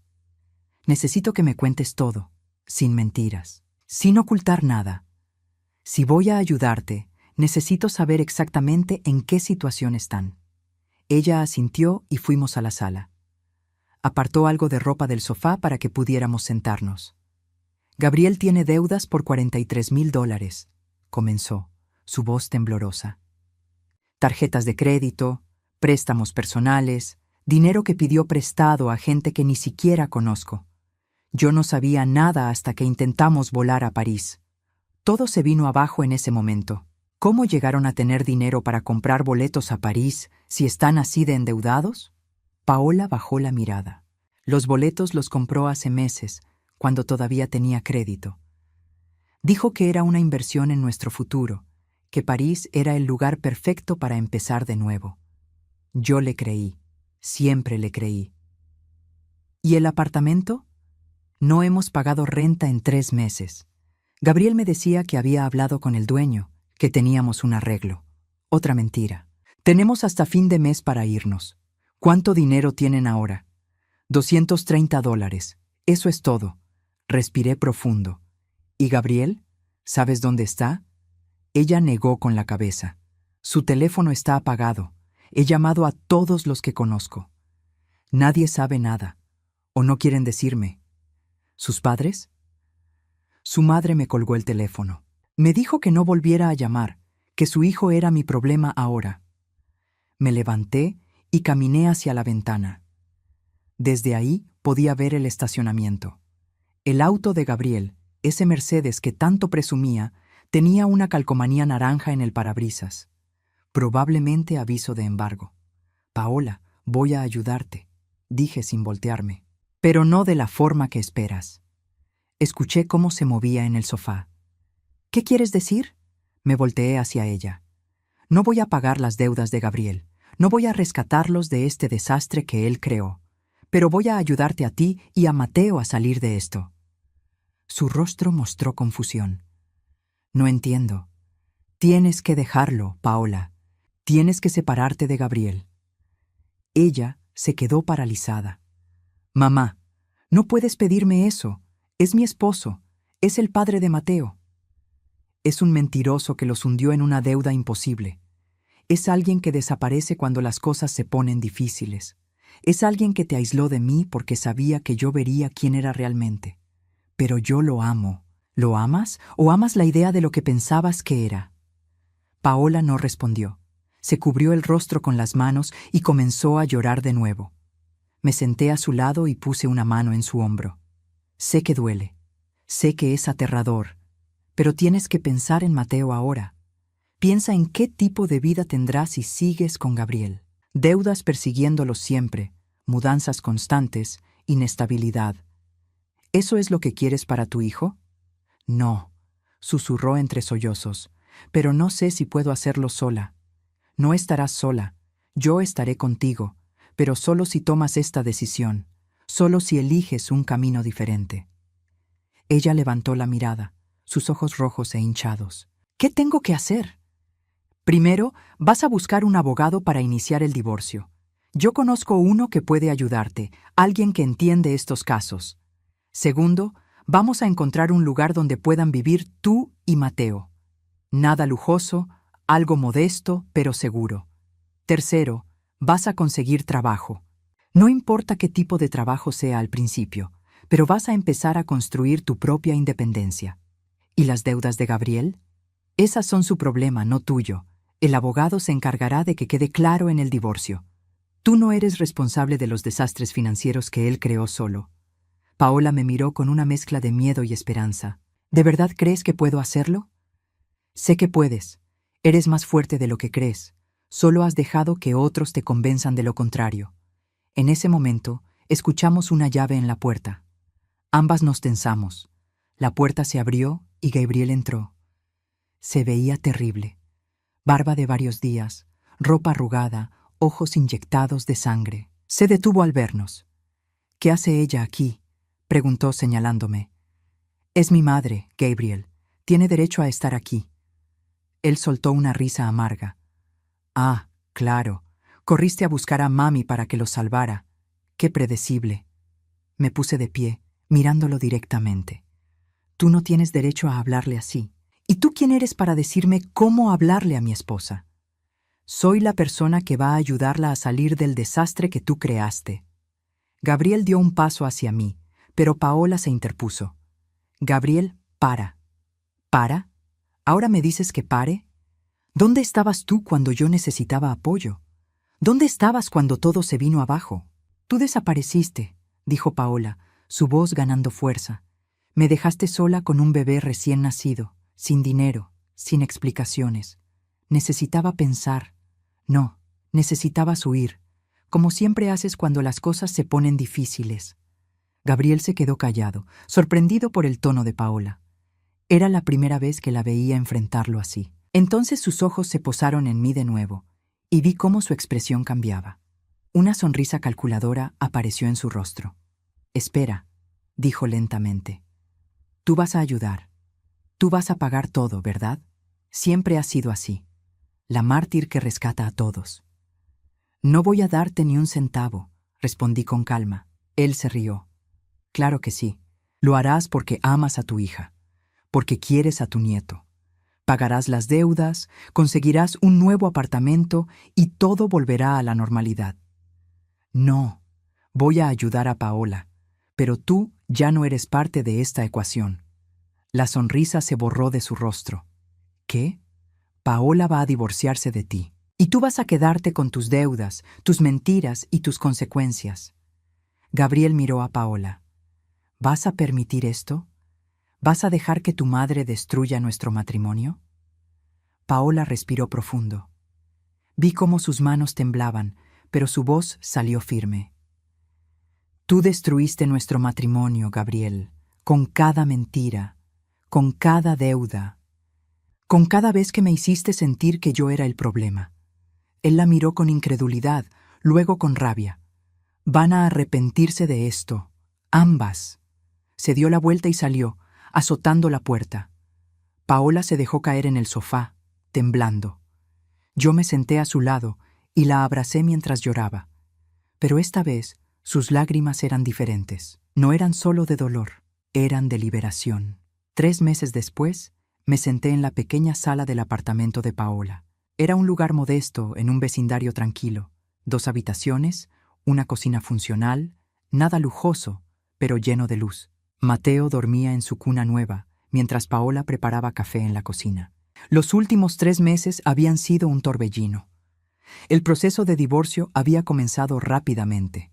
«Necesito que me cuentes todo, sin mentiras, sin ocultar nada. Si voy a ayudarte, necesito saber exactamente en qué situación están». Ella asintió y fuimos a la sala. Apartó algo de ropa del sofá para que pudiéramos sentarnos. «Gabriel tiene deudas por $43,000», comenzó, su voz temblorosa. «Tarjetas de crédito, préstamos personales, dinero que pidió prestado a gente que ni siquiera conozco. Yo no sabía nada hasta que intentamos volar a París. Todo se vino abajo en ese momento. ¿Cómo llegaron a tener dinero para comprar boletos a París si están así de endeudados?» Paola bajó la mirada. Los boletos los compró hace meses, cuando todavía tenía crédito. Dijo que era una inversión en nuestro futuro, que París era el lugar perfecto para empezar de nuevo. Yo le creí, siempre le creí. ¿Y el apartamento? No hemos pagado renta en 3 meses. Gabriel me decía que había hablado con el dueño, que teníamos un arreglo. Otra mentira. Tenemos hasta fin de mes para irnos. ¿Cuánto dinero tienen ahora? $230. Eso es todo. Respiré profundo. ¿Y Gabriel? ¿Sabes dónde está? Ella negó con la cabeza. Su teléfono está apagado. He llamado a todos los que conozco. Nadie sabe nada. ¿O no quieren decirme? ¿Sus padres? Su madre me colgó el teléfono. Me dijo que no volviera a llamar, que su hijo era mi problema ahora. Me levanté y caminé hacia la ventana. Desde ahí podía ver el estacionamiento. El auto de Gabriel, ese Mercedes que tanto presumía, tenía una calcomanía naranja en el parabrisas. Probablemente aviso de embargo. Paola, voy a ayudarte, dije sin voltearme. Pero no de la forma que esperas. Escuché cómo se movía en el sofá. ¿Qué quieres decir? Me volteé hacia ella. No voy a pagar las deudas de Gabriel. No voy a rescatarlos de este desastre que él creó. Pero voy a ayudarte a ti y a Mateo a salir de esto. Su rostro mostró confusión. No entiendo. Tienes que dejarlo, Paola. Tienes que separarte de Gabriel. Ella se quedó paralizada. Mamá, no puedes pedirme eso. Es mi esposo. Es el padre de Mateo. Es un mentiroso que los hundió en una deuda imposible. Es alguien que desaparece cuando las cosas se ponen difíciles. Es alguien que te aisló de mí porque sabía que yo vería quién era realmente. Pero yo lo amo. ¿Lo amas o amas la idea de lo que pensabas que era? Paola no respondió. Se cubrió el rostro con las manos y comenzó a llorar de nuevo. Me senté a su lado y puse una mano en su hombro. Sé que duele. Sé que es aterrador. Pero tienes que pensar en Mateo ahora. Piensa en qué tipo de vida tendrás si sigues con Gabriel. Deudas persiguiéndolo siempre, mudanzas constantes, inestabilidad. ¿Eso es lo que quieres para tu hijo? No, susurró entre sollozos, pero no sé si puedo hacerlo sola. No estarás sola, yo estaré contigo, pero solo si tomas esta decisión, solo si eliges un camino diferente. Ella levantó la mirada, sus ojos rojos e hinchados. ¿Qué tengo que hacer? Primero, vas a buscar un abogado para iniciar el divorcio. Yo conozco uno que puede ayudarte, alguien que entiende estos casos. Segundo, vamos a encontrar un lugar donde puedan vivir tú y Mateo. Nada lujoso, algo modesto, pero seguro. Tercero, vas a conseguir trabajo. No importa qué tipo de trabajo sea al principio, pero vas a empezar a construir tu propia independencia. ¿Y las deudas de Gabriel? Esas son su problema, no tuyo. El abogado se encargará de que quede claro en el divorcio. Tú no eres responsable de los desastres financieros que él creó solo. Paola me miró con una mezcla de miedo y esperanza. ¿De verdad crees que puedo hacerlo? Sé que puedes. Eres más fuerte de lo que crees. Solo has dejado que otros te convenzan de lo contrario. En ese momento, escuchamos una llave en la puerta. Ambas nos tensamos. La puerta se abrió y Gabriel entró. Se veía terrible. Barba de varios días, ropa arrugada, ojos inyectados de sangre. Se detuvo al vernos. ¿Qué hace ella aquí?, preguntó señalándome. Es mi madre, Gabriel. Tiene derecho a estar aquí. Él soltó una risa amarga. Ah, claro. Corriste a buscar a mami para que lo salvara. Qué predecible. Me puse de pie, mirándolo directamente. Tú no tienes derecho a hablarle así. ¿Y tú quién eres para decirme cómo hablarle a mi esposa? Soy la persona que va a ayudarla a salir del desastre que tú creaste. Gabriel dio un paso hacia mí, pero Paola se interpuso. Gabriel, para. ¿Para? ¿Ahora me dices que pare? ¿Dónde estabas tú cuando yo necesitaba apoyo? ¿Dónde estabas cuando todo se vino abajo? Tú desapareciste, dijo Paola, su voz ganando fuerza. Me dejaste sola con un bebé recién nacido, sin dinero, sin explicaciones. Necesitaba pensar. No, necesitabas huir, como siempre haces cuando las cosas se ponen difíciles. Gabriel se quedó callado, sorprendido por el tono de Paola. Era la primera vez que la veía enfrentarlo así. Entonces sus ojos se posaron en mí de nuevo, y vi cómo su expresión cambiaba. Una sonrisa calculadora apareció en su rostro. Espera, dijo lentamente. Tú vas a ayudar. Tú vas a pagar todo, ¿verdad? Siempre has sido así. La mártir que rescata a todos. No voy a darte ni un centavo, respondí con calma. Él se rió. Claro que sí. Lo harás porque amas a tu hija, porque quieres a tu nieto. Pagarás las deudas, conseguirás un nuevo apartamento y todo volverá a la normalidad. No, voy a ayudar a Paola, pero tú ya no eres parte de esta ecuación. La sonrisa se borró de su rostro. ¿Qué? Paola va a divorciarse de ti. Y tú vas a quedarte con tus deudas, tus mentiras y tus consecuencias. Gabriel miró a Paola. ¿Vas a permitir esto? ¿Vas a dejar que tu madre destruya nuestro matrimonio? Paola respiró profundo. Vi cómo sus manos temblaban, pero su voz salió firme. Tú destruiste nuestro matrimonio, Gabriel, con cada mentira, con cada deuda, con cada vez que me hiciste sentir que yo era el problema. Él la miró con incredulidad, luego con rabia. Van a arrepentirse de esto, ambas. Se dio la vuelta y salió, azotando la puerta. Paola se dejó caer en el sofá, temblando. Yo me senté a su lado y la abracé mientras lloraba. Pero esta vez sus lágrimas eran diferentes. No eran solo de dolor, eran de liberación. 3 meses después, me senté en la pequeña sala del apartamento de Paola. Era un lugar modesto en un vecindario tranquilo. 2 habitaciones, una cocina funcional, nada lujoso, pero lleno de luz. Mateo dormía en su cuna nueva, mientras Paola preparaba café en la cocina. Los últimos 3 meses habían sido un torbellino. El proceso de divorcio había comenzado rápidamente.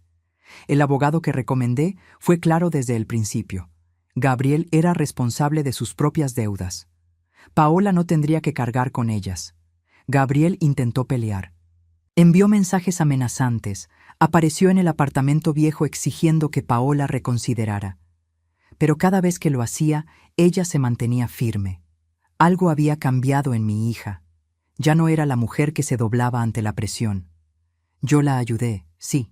El abogado que recomendé fue claro desde el principio. Gabriel era responsable de sus propias deudas. Paola no tendría que cargar con ellas. Gabriel intentó pelear. Envió mensajes amenazantes, apareció en el apartamento viejo exigiendo que Paola reconsiderara. Pero cada vez que lo hacía, ella se mantenía firme. Algo había cambiado en mi hija. Ya no era la mujer que se doblaba ante la presión. Yo la ayudé, sí.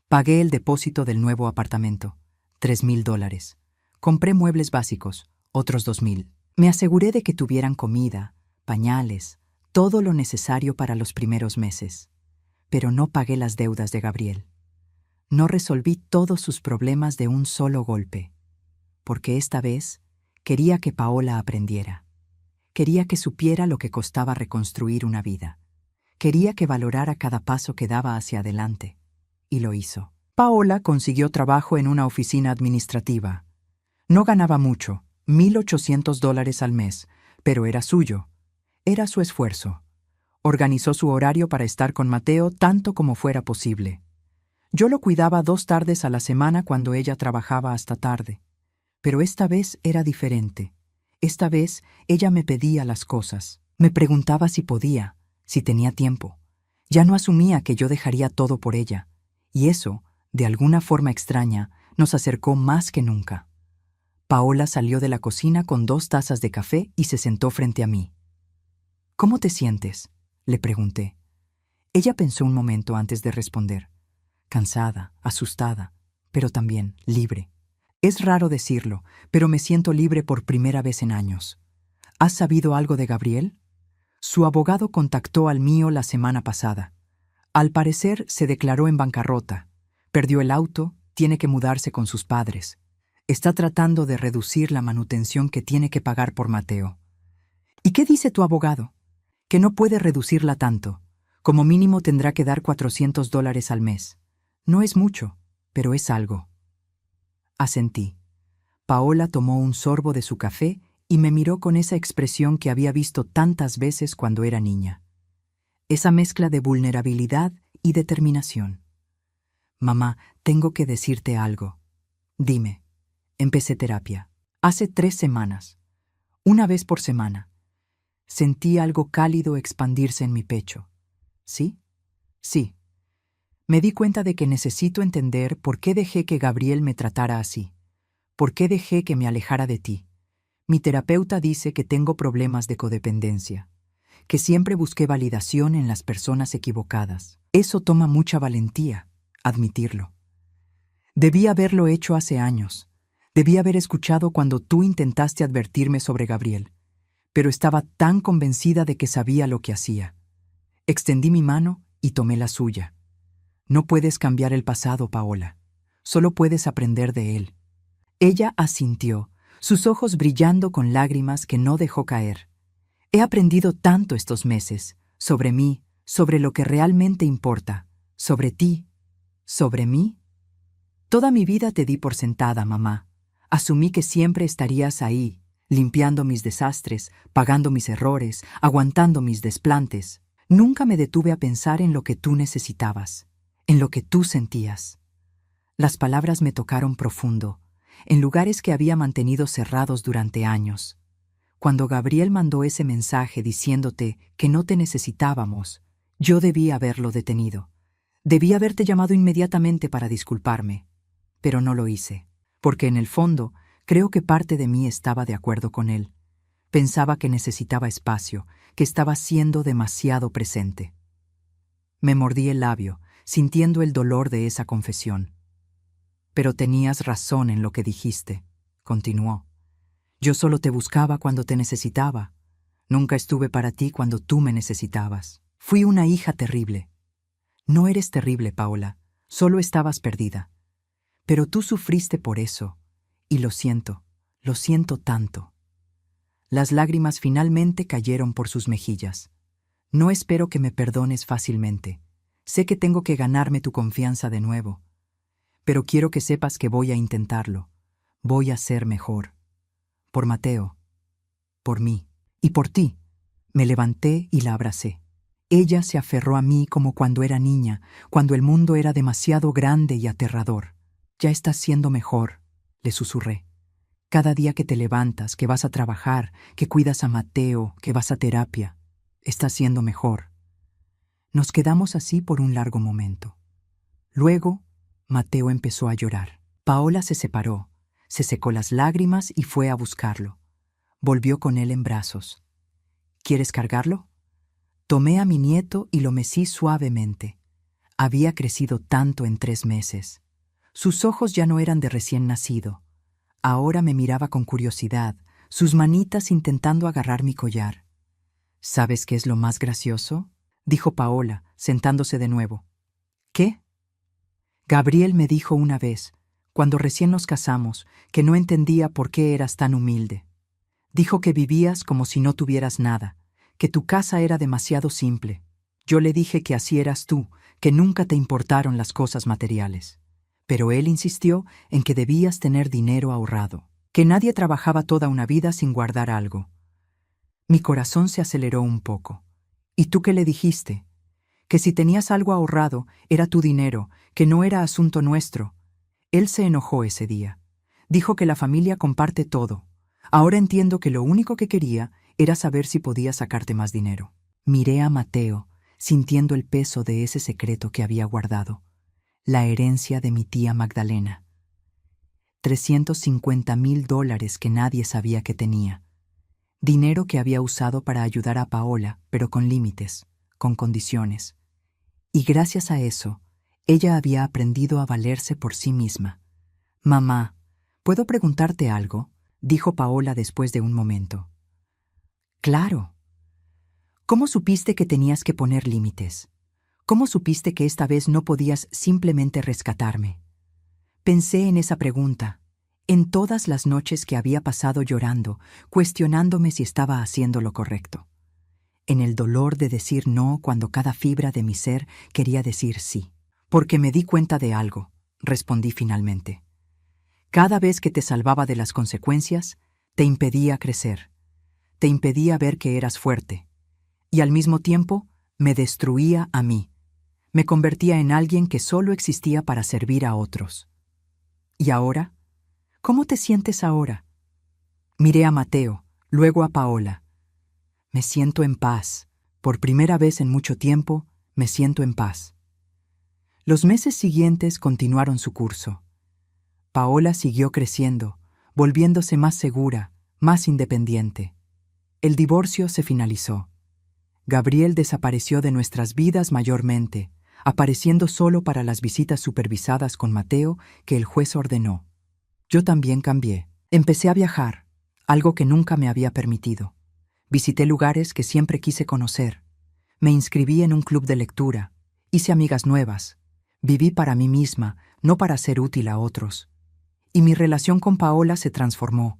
Pagué el depósito del nuevo apartamento, $3,000. Compré muebles básicos, otros 2,000. Me aseguré de que tuvieran comida, pañales, todo lo necesario para los primeros meses. Pero no pagué las deudas de Gabriel. No resolví todos sus problemas de un solo golpe, porque esta vez quería que Paola aprendiera. Quería que supiera lo que costaba reconstruir una vida. Quería que valorara cada paso que daba hacia adelante. Y lo hizo. Paola consiguió trabajo en una oficina administrativa. No ganaba mucho, $1,800 al mes, pero era suyo. Era su esfuerzo. Organizó su horario para estar con Mateo tanto como fuera posible. Yo lo cuidaba 2 tardes a la semana cuando ella trabajaba hasta tarde. Pero esta vez era diferente. Esta vez ella me pedía las cosas. Me preguntaba si podía, si tenía tiempo. Ya no asumía que yo dejaría todo por ella. Y eso, de alguna forma extraña, nos acercó más que nunca. Paola salió de la cocina con 2 tazas de café y se sentó frente a mí. ¿Cómo te sientes?, le pregunté. Ella pensó un momento antes de responder. Cansada, asustada, pero también libre. Es raro decirlo, pero me siento libre por primera vez en años. ¿Has sabido algo de Gabriel? Su abogado contactó al mío la semana pasada. Al parecer se declaró en bancarrota. Perdió el auto, tiene que mudarse con sus padres. Está tratando de reducir la manutención que tiene que pagar por Mateo. ¿Y qué dice tu abogado? Que no puede reducirla tanto. Como mínimo tendrá que dar $400 al mes. No es mucho, pero es algo. Asentí. Paola tomó un sorbo de su café y me miró con esa expresión que había visto tantas veces cuando era niña. Esa mezcla de vulnerabilidad y determinación. Mamá, tengo que decirte algo. Dime. Empecé terapia. Hace 3 semanas. Una vez por semana. Sentí algo cálido expandirse en mi pecho. ¿Sí? Sí. Me di cuenta de que necesito entender por qué dejé que Gabriel me tratara así. ¿Por qué dejé que me alejara de ti? Mi terapeuta dice que tengo problemas de codependencia, que siempre busqué validación en las personas equivocadas. Eso toma mucha valentía, admitirlo. Debí haberlo hecho hace años. Debí haber escuchado cuando tú intentaste advertirme sobre Gabriel, pero estaba tan convencida de que sabía lo que hacía. Extendí mi mano y tomé la suya. No puedes cambiar el pasado, Paola. Solo puedes aprender de él. Ella asintió, sus ojos brillando con lágrimas que no dejó caer. He aprendido tanto estos meses, sobre mí, sobre lo que realmente importa, sobre ti, sobre mí. Toda mi vida te di por sentada, mamá. Asumí que siempre estarías ahí, limpiando mis desastres, pagando mis errores, aguantando mis desplantes. Nunca me detuve a pensar en lo que tú necesitabas, en lo que tú sentías. Las palabras me tocaron profundo, en lugares que había mantenido cerrados durante años. Cuando Gabriel mandó ese mensaje diciéndote que no te necesitábamos, yo debí haberlo detenido. Debí haberte llamado inmediatamente para disculparme, pero no lo hice, porque en el fondo creo que parte de mí estaba de acuerdo con él. Pensaba que necesitaba espacio, que estaba siendo demasiado presente. Me mordí el labio, sintiendo el dolor de esa confesión. Pero tenías razón en lo que dijiste, continuó. Yo solo te buscaba cuando te necesitaba. Nunca estuve para ti cuando tú me necesitabas. Fui una hija terrible. No eres terrible, Paola, solo estabas perdida. Pero tú sufriste por eso, y lo siento tanto. Las lágrimas finalmente cayeron por sus mejillas. No espero que me perdones fácilmente. Sé que tengo que ganarme tu confianza de nuevo. Pero quiero que sepas que voy a intentarlo. Voy a ser mejor. Por Mateo, por mí y por ti. Me levanté y la abracé. Ella se aferró a mí como cuando era niña, cuando el mundo era demasiado grande y aterrador. Ya estás siendo mejor, le susurré. Cada día que te levantas, que vas a trabajar, que cuidas a Mateo, que vas a terapia, estás siendo mejor. Nos quedamos así por un largo momento. Luego, Mateo empezó a llorar. Paola se separó, se secó las lágrimas y fue a buscarlo. Volvió con él en brazos. ¿Quieres cargarlo? Tomé a mi nieto y lo mecí suavemente. Había crecido tanto en 3 meses. Sus ojos ya no eran de recién nacido. Ahora me miraba con curiosidad, sus manitas intentando agarrar mi collar. ¿Sabes qué es lo más gracioso?, dijo Paola, sentándose de nuevo. ¿Qué? Gabriel me dijo una vez, cuando recién nos casamos, que no entendía por qué eras tan humilde. Dijo que vivías como si no tuvieras nada, que tu casa era demasiado simple. Yo le dije que así eras tú, que nunca te importaron las cosas materiales. Pero él insistió en que debías tener dinero ahorrado, que nadie trabajaba toda una vida sin guardar algo. Mi corazón se aceleró un poco. ¿Y tú qué le dijiste? Que si tenías algo ahorrado, era tu dinero, que no era asunto nuestro. Él se enojó ese día. Dijo que la familia comparte todo. Ahora entiendo que lo único que quería era saber si podía sacarte más dinero. Miré a Mateo, sintiendo el peso de ese secreto que había guardado. La herencia de mi tía Magdalena. $350,000 que nadie sabía que tenía. Dinero que había usado para ayudar a Paola, pero con límites, con condiciones. Y gracias a eso, ella había aprendido a valerse por sí misma. «Mamá, ¿puedo preguntarte algo?», dijo Paola después de un momento. «Claro». «¿Cómo supiste que tenías que poner límites? ¿Cómo supiste que esta vez no podías simplemente rescatarme?». Pensé en esa pregunta, en todas las noches que había pasado llorando, cuestionándome si estaba haciendo lo correcto. En el dolor de decir no cuando cada fibra de mi ser quería decir sí. «Porque me di cuenta de algo», respondí finalmente. «Cada vez que te salvaba de las consecuencias, te impedía crecer. Te impedía ver que eras fuerte. Y al mismo tiempo, me destruía a mí. Me convertía en alguien que solo existía para servir a otros». «¿Y ahora? ¿Cómo te sientes ahora?». Miré a Mateo, luego a Paola. «Me siento en paz. Por primera vez en mucho tiempo, me siento en paz». Los meses siguientes continuaron su curso. Paola siguió creciendo, volviéndose más segura, más independiente. El divorcio se finalizó. Gabriel desapareció de nuestras vidas mayormente, apareciendo solo para las visitas supervisadas con Mateo que el juez ordenó. Yo también cambié. Empecé a viajar, algo que nunca me había permitido. Visité lugares que siempre quise conocer. Me inscribí en un club de lectura. Hice amigas nuevas. Viví para mí misma, no para ser útil a otros. y mi relación con Paola se transformó.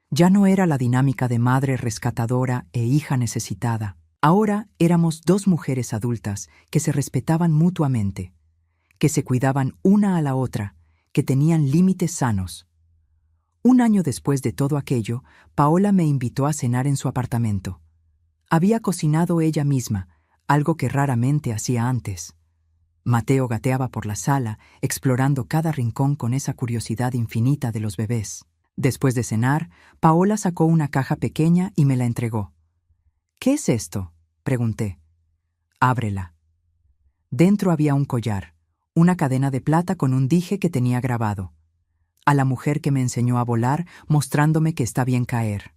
Ya no era la dinámica de madre rescatadora e hija necesitada. Ahora éramos dos mujeres adultas que se respetaban mutuamente, que se cuidaban una a la otra, que tenían límites sanos. Un año después de todo aquello, Paola me invitó a cenar en su apartamento. Había cocinado ella misma, algo que raramente hacía antes. Mateo gateaba por la sala, explorando cada rincón con esa curiosidad infinita de los bebés. Después de cenar, Paola sacó una caja pequeña y me la entregó. «¿Qué es esto?», pregunté. «Ábrela». Dentro había un collar, una cadena de plata con un dije que tenía grabado. A la mujer que me enseñó a volar, mostrándome que está bien caer.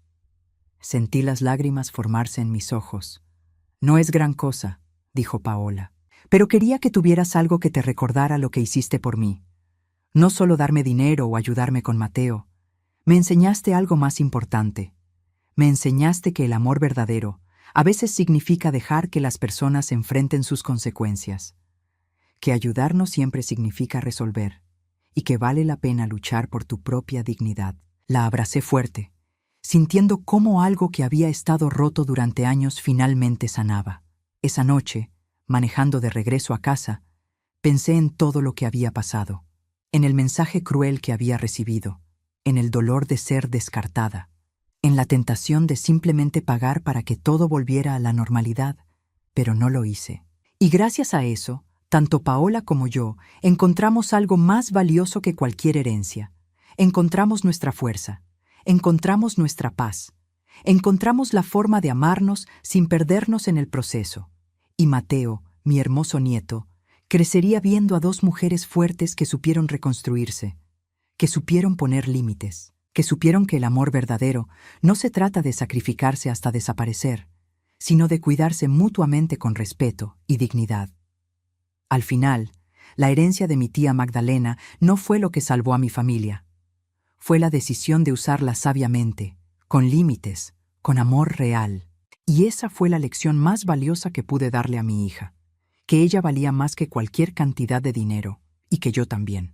Sentí las lágrimas formarse en mis ojos. «No es gran cosa», dijo Paola, «pero quería que tuvieras algo que te recordara lo que hiciste por mí. No solo darme dinero o ayudarme con Mateo. Me enseñaste algo más importante. Me enseñaste que el amor verdadero a veces significa dejar que las personas enfrenten sus consecuencias, que ayudar no siempre significa resolver, y que vale la pena luchar por tu propia dignidad». La abracé fuerte, sintiendo cómo algo que había estado roto durante años finalmente sanaba. Esa noche, manejando de regreso a casa, pensé en todo lo que había pasado, en el mensaje cruel que había recibido, en el dolor de ser descartada, en la tentación de simplemente pagar para que todo volviera a la normalidad, pero no lo hice. Y gracias a eso, tanto Paola como yo encontramos algo más valioso que cualquier herencia. Encontramos nuestra fuerza, encontramos nuestra paz, encontramos la forma de amarnos sin perdernos en el proceso. Y Mateo, mi hermoso nieto, crecería viendo a dos mujeres fuertes que supieron reconstruirse, que supieron poner límites, que supieron que el amor verdadero no se trata de sacrificarse hasta desaparecer, sino de cuidarse mutuamente con respeto y dignidad. Al final, la herencia de mi tía Magdalena no fue lo que salvó a mi familia. Fue la decisión de usarla sabiamente, con límites, con amor real. Y esa fue la lección más valiosa que pude darle a mi hija, que ella valía más que cualquier cantidad de dinero, y que yo también.